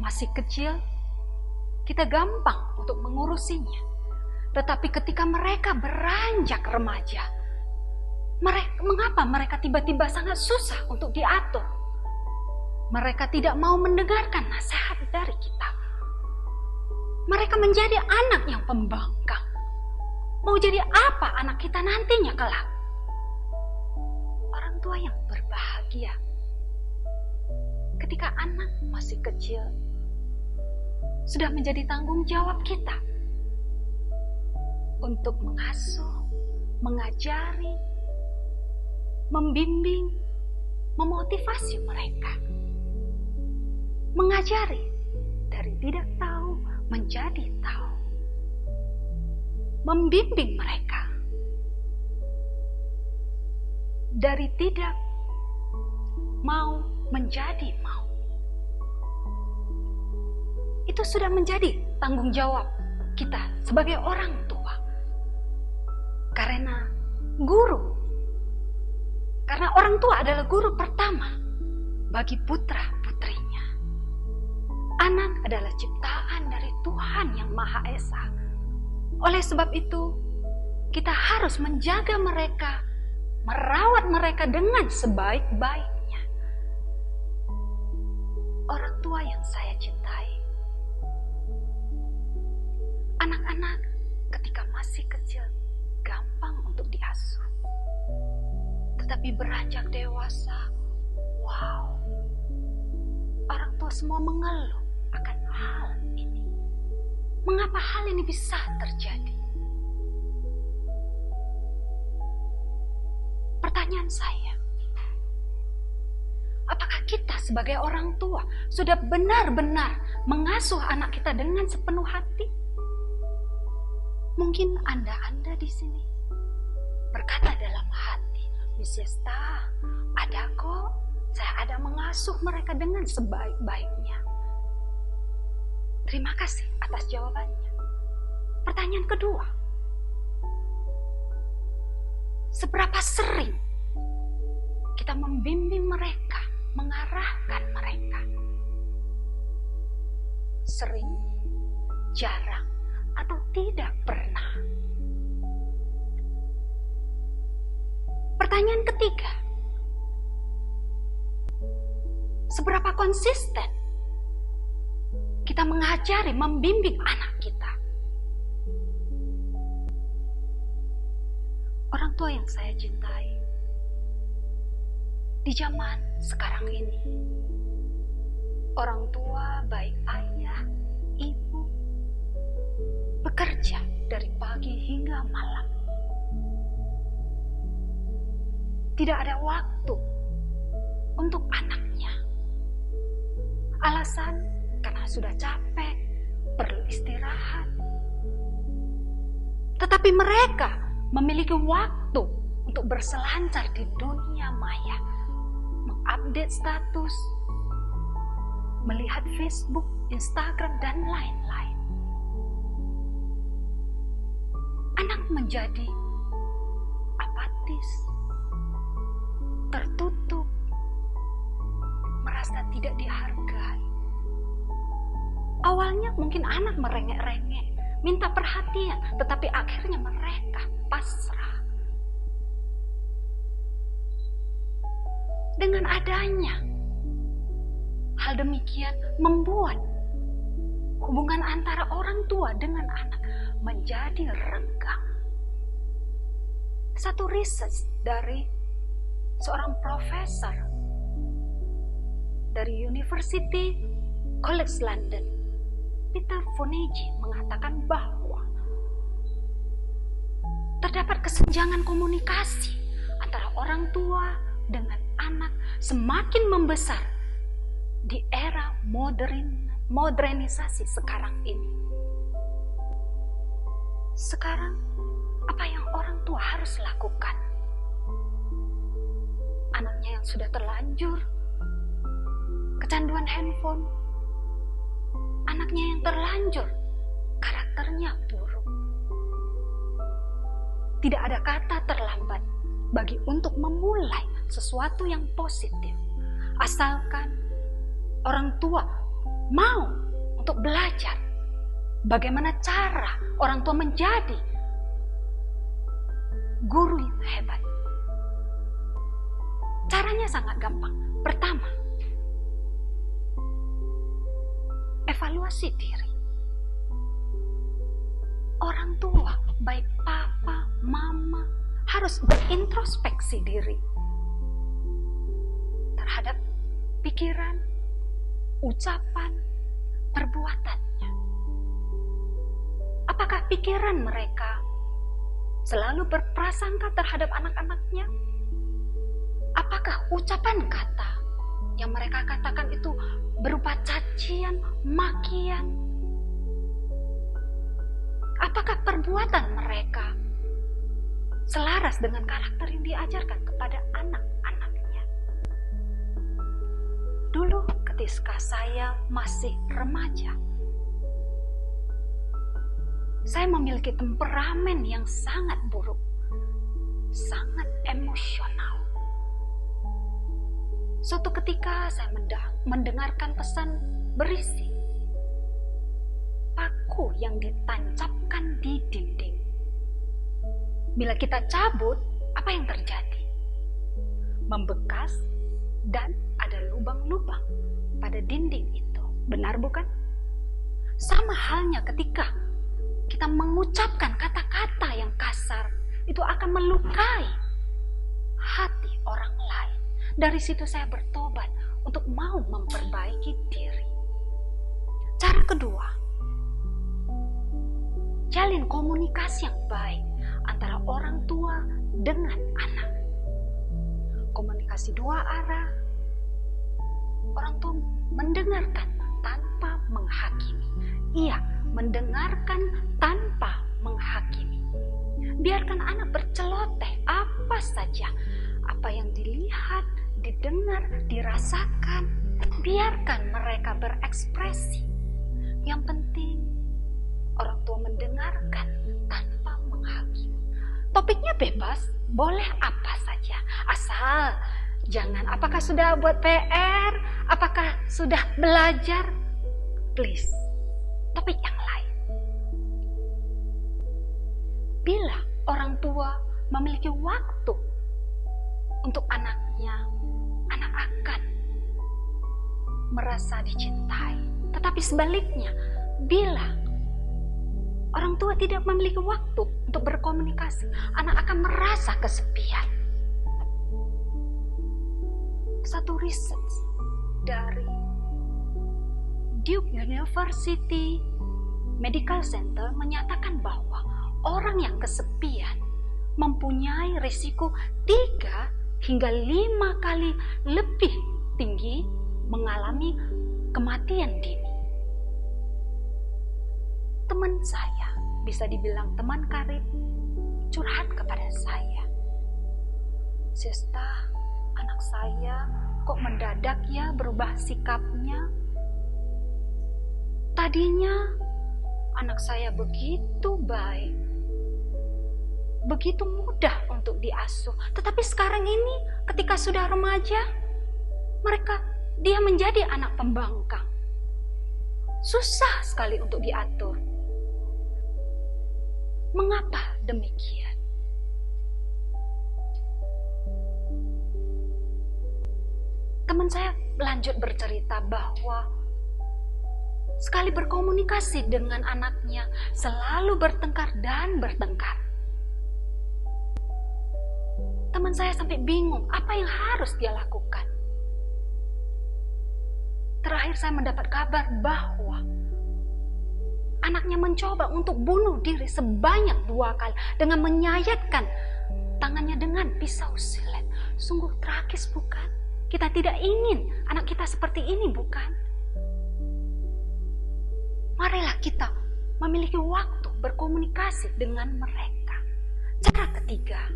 masih kecil, kita gampang untuk mengurusinya. Tetapi ketika mereka beranjak remaja, mengapa mereka tiba-tiba sangat susah untuk diatur? Mereka tidak mau mendengarkan nasihat dari kita. Mereka menjadi anak yang pembangkang. Mau jadi apa anak kita nantinya kelak? Orang tua yang berbahagia ketika anak masih kecil sudah menjadi tanggung jawab kita untuk mengasuh, mengajari, membimbing, memotivasi mereka. Mengajari dari tidak tahu menjadi tahu. Membimbing mereka dari tidak mau menjadi mau. Itu sudah menjadi tanggung jawab kita sebagai orang tua. Karena orang tua adalah guru pertama bagi putra-putrinya. Anak adalah ciptaan dari Tuhan yang Maha Esa. Oleh sebab itu, kita harus menjaga mereka, merawat mereka dengan sebaik-baiknya. Orang tua yang saya cintai, anak-anak ketika masih kecil gampang untuk diasuh. Tetapi beranjak dewasa, wow, orang tua semua mengeluh akan hal ini. Mengapa hal ini bisa terjadi? Pertanyaan saya, apakah kita sebagai orang tua sudah benar-benar mengasuh anak kita dengan sepenuh hati? Mungkin Anda di sini berkata dalam hati, Miss Yesta, ada kok, saya ada mengasuh mereka dengan sebaik-baiknya. Terima kasih atas jawabannya. Pertanyaan kedua, seberapa sering kita membimbing mereka, mengarahkan mereka? Sering, jarang, atau tidak pernah? Pertanyaan ketiga, seberapa konsisten kita mengajari, membimbing anak kita? Orang tua yang saya cintai, di zaman sekarang ini, orang tua baik ayah, ibu, bekerja dari pagi hingga malam. Tidak ada waktu untuk anaknya. Alasan karena sudah capek, perlu istirahat. Tetapi mereka memiliki waktu untuk berselancar di dunia maya, mengupdate status, melihat Facebook, Instagram, dan lain-lain. Anak menjadi apatis, tertutup, merasa tidak dihargai. Awalnya mungkin anak merengek-rengek, minta perhatian, tetapi akhirnya mereka pasrah. Dengan adanya hal demikian membuat hubungan antara orang tua dengan anak menjadi renggang. Satu riset dari seorang profesor dari University College London, Peter Fonagy, mengatakan bahwa terdapat kesenjangan komunikasi antara orang tua dengan anak semakin membesar di era modernisasi sekarang ini. Sekarang, apa yang orang tua harus lakukan? Anaknya yang sudah terlanjur kecanduan handphone, anaknya yang terlanjur karakternya buruk. Tidak ada kata terlambat bagi untuk memulai sesuatu yang positif, asalkan orang tua mau untuk belajar bagaimana cara orang tua menjadi guru yang hebat. Caranya sangat gampang. Pertama, evaluasi diri. Orang tua, baik papa, mama, harus berintrospeksi diri terhadap pikiran, ucapan, perbuatannya. Apakah pikiran mereka selalu berprasangka terhadap anak-anaknya? Apakah ucapan kata yang mereka katakan itu berupa cacian, makian? Apakah perbuatan mereka selaras dengan karakter yang diajarkan kepada anak-anaknya? Dulu ketika saya masih remaja, saya memiliki temperamen yang sangat buruk, sangat emosional. Suatu ketika saya mendengarkan pesan berisi paku yang ditancapkan di dinding. Bila kita cabut, apa yang terjadi? Membekas dan ada lubang-lubang pada dinding itu. Benar bukan? Sama halnya ketika kita mengucapkan kata-kata yang kasar, itu akan melukai hati orang lain. Dari situ saya bertobat untuk mau memperbaiki diri. Cara kedua, jalin komunikasi yang baik antara orang tua dengan anak. Komunikasi dua arah. Orang tua mendengarkan tanpa menghakimi. Iya, mendengarkan tanpa menghakimi. Biarkan anak berceloteh apa saja, apa yang dilihat, didengar, dirasakan. Biarkan mereka berekspresi. Yang penting orang tua mendengarkan tanpa menghakimi. Topiknya bebas, boleh apa saja, asal jangan apakah sudah buat PR, apakah sudah belajar, please. Topik yang lain. Bila orang tua memiliki waktu untuk anaknya, anak akan merasa dicintai. Tetapi sebaliknya, bila orang tua tidak memiliki waktu untuk berkomunikasi, anak akan merasa kesepian. Satu riset dari Duke University Medical Center menyatakan bahwa orang yang kesepian mempunyai risiko 3 hingga 5 kali lebih tinggi mengalami kematian dini. Teman saya, bisa dibilang teman karib, curhat kepada saya. Sista, anak saya kok mendadak ya berubah sikapnya. Tadinya anak saya begitu baik, begitu mudah untuk diasuh. Tetapi sekarang ini ketika sudah remaja, dia menjadi anak pembangkang. Susah sekali untuk diatur. Mengapa demikian? Teman saya lanjut bercerita bahwa sekali berkomunikasi dengan anaknya, selalu bertengkar dan bertengkar. Teman saya sampai bingung apa yang harus dia lakukan. Terakhir saya mendapat kabar bahwa anaknya mencoba untuk bunuh diri sebanyak 2 kali dengan menyayatkan tangannya dengan pisau silet. Sungguh tragis bukan? Kita tidak ingin anak kita seperti ini bukan? Marilah kita memiliki waktu berkomunikasi dengan mereka. Cara ketiga,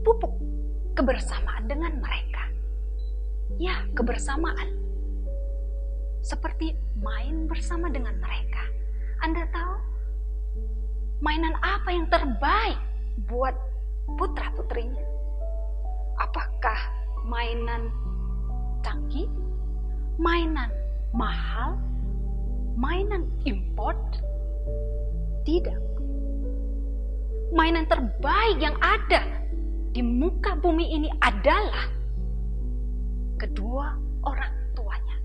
pupuk kebersamaan dengan mereka. Ya, kebersamaan. Seperti main bersama dengan mereka. Anda tahu mainan apa yang terbaik buat putra-putrinya? Apakah mainan canggih? mainan mahal, mainan import? Tidak. Mainan terbaik yang ada di muka bumi ini adalah kedua orang tuanya.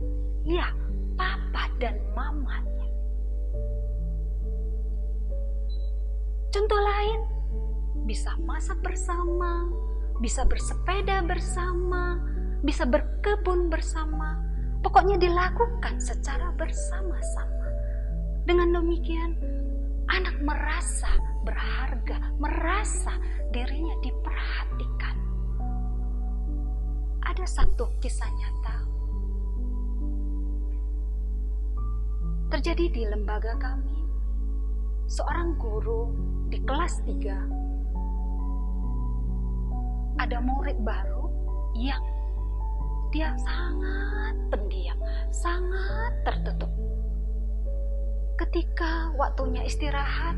Ya, papa dan mamanya. Contoh lain, bisa masak bersama, bisa bersepeda bersama, bisa berkebun bersama. Pokoknya dilakukan secara bersama-sama. Dengan demikian, anak merasa berharga, merasa dirinya diperhatikan. Ada satu kisah nyata terjadi di lembaga kami. Seorang guru di kelas 3, ada murid baru yang dia sangat pendiam, sangat tertutup. Ketika waktunya istirahat,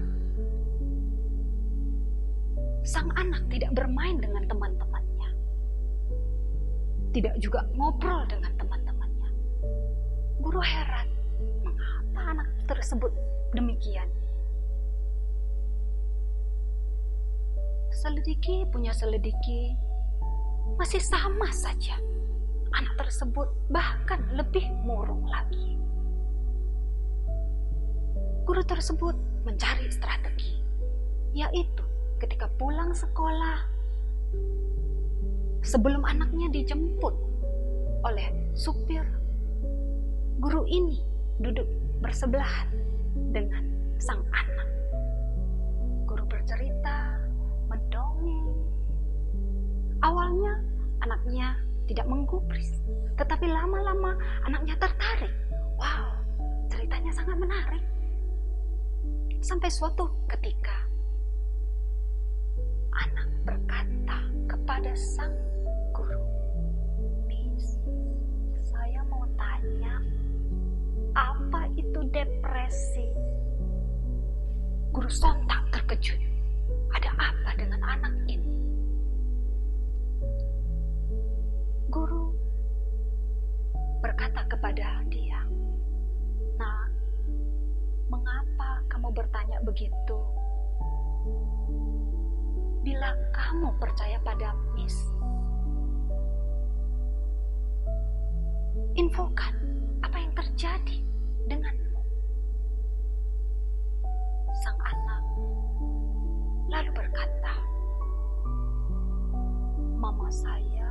sang anak tidak bermain dengan teman-temannya, tidak juga ngobrol dengan teman-temannya. Guru heran, mengapa anak tersebut demikian? Selidiki punya selidiki, masih sama saja. Anak tersebut bahkan lebih murung lagi. Guru tersebut mencari strategi, yaitu ketika pulang sekolah, sebelum anaknya dijemput oleh supir, guru ini duduk bersebelahan dengan sang anak. Guru bercerita, mendongeng. Awalnya anaknya tidak menggubris, tetapi lama-lama anaknya tertarik. Wow, ceritanya sangat menarik. Sampai suatu ketika anak berkata kepada sang guru, "Miss, saya mau tanya, apa itu depresi?" Guru sontak terkejut. Ada apa dengan anak ini? Guru berkata kepada dia, "Nak, mengapa kamu bertanya begitu? Bila kamu percaya pada Miss, infokan apa yang terjadi denganmu." Sang anak lalu berkata, "Mama saya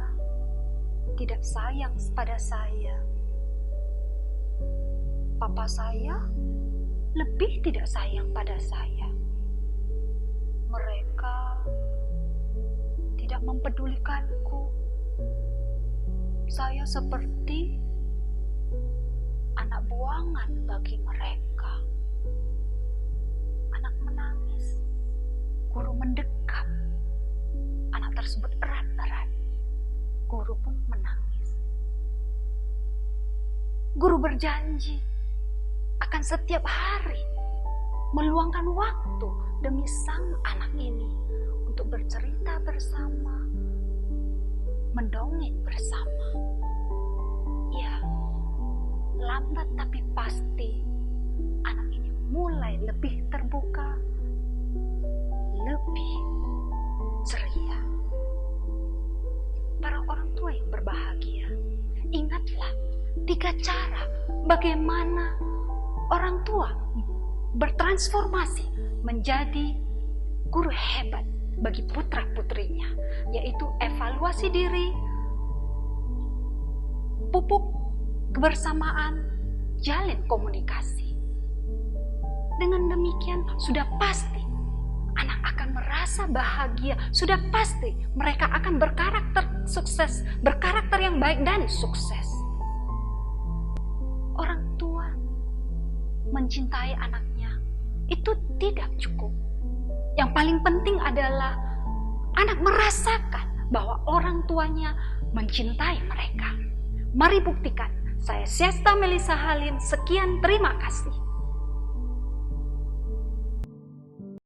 tidak sayang pada saya. Papa saya lebih tidak sayang pada saya. Mereka tidak mempedulikanku. Saya seperti anak buangan bagi mereka." Anak menangis. Guru mendekap anak tersebut erat-erat. Guru pun menangis. Guru berjanji akan setiap hari meluangkan waktu demi sang anak ini untuk bercerita bersama, mendongeng bersama. Ya, lambat tapi pasti anak ini mulai lebih terbuka, lebih ceria. Para orang tua yang berbahagia, ingatlah 3 cara bagaimana orang tua bertransformasi menjadi guru hebat bagi putra-putrinya, yaitu evaluasi diri, pupuk kebersamaan, jalin komunikasi. Dengan demikian sudah pasti anak akan merasa bahagia, sudah pasti mereka akan berkarakter sukses, berkarakter yang baik dan sukses. Orang tua mencintai anaknya itu tidak cukup. Yang paling penting adalah anak merasakan bahwa orang tuanya mencintai mereka. Mari buktikan. Saya Syesta Melisa Halim, sekian, terima kasih.